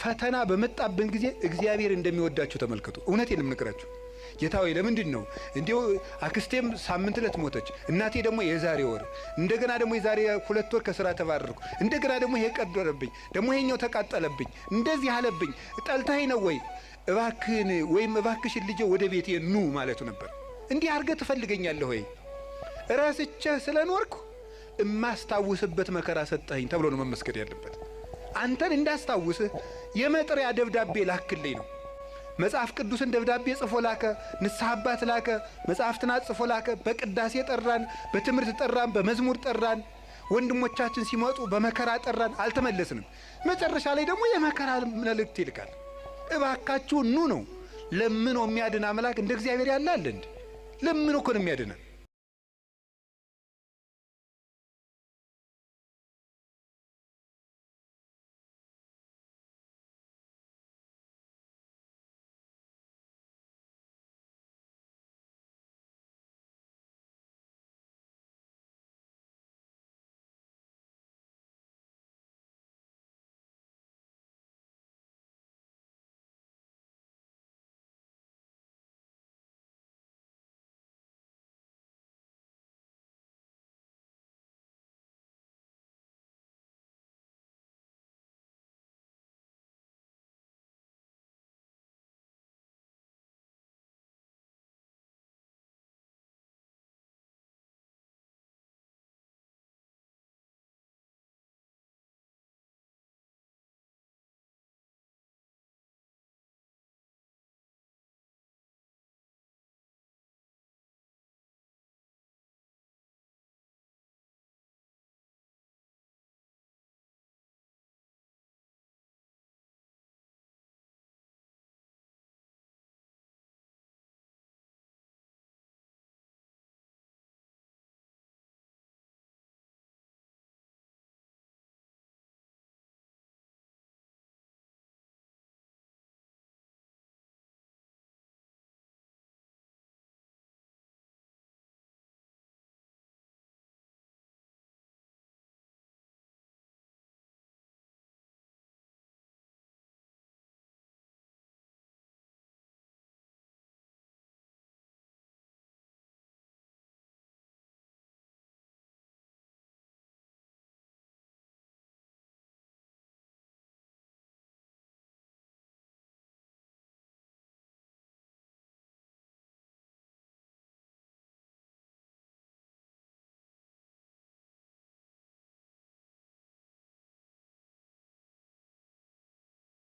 ፈተና በመጣብን ጊዜ እግዚአብሔር እንደሚወዳችሁ ተመልከቱ። እውነቴን የምነግራችሁ ጌታዬ ለምንድን ነው እንዴው አክስቴም ሳምንት ዕለት ሞተች፣ እናቴ ደግሞ የዛሬ ወር፣ እንደገና ደግሞ የዛሬ 2 ወር ከሥራ ተባረርኩ፣ እንደገና ደግሞ ይሄ ቀደረብኝ፣ ደግሞ ይሄኛው ተቃጠለብኝ፣ እንደዚህ አለብኝ፣ ጠልተኸኝ ነው ወይ እባክህን ወይም እባክሽን ልጄ ወደ ቤቴ ኑ ማለቱ ነበር። እንዲህ አድርገህ ትፈልገኛለህ ወይ ራስቼህ ስለኖርኩ እማስታውስበት መከራ ሰጠኸኝ ተብሎ ነው መመስገድ ያለበት። አንተን እንዳስታውስህ የመጥሪያ ደብዳቤ ላክልኝ ነው። መጽሐፍ ቅዱስን ደብዳቤ ጽፎ ላከ፣ ንስሐ አባት ላከ፣ መጽሐፍትን ጽፎ ላከ፣ በቅዳሴ ጠራን፣ በትምህርት ጠራን፣ በመዝሙር ጠራን፣ ወንድሞቻችን ሲመጡ በመከራ ጠራን፣ አልተመለስንም። መጨረሻ ላይ ደግሞ የመከራ መልእክት ይልካል። እባካችሁ ኑ ነው። ለምኖ የሚያድን አምላክ እንደ እግዚአብሔር ያለ አለ እንዴ? ለምኖ እኮ ነው የሚያድነን።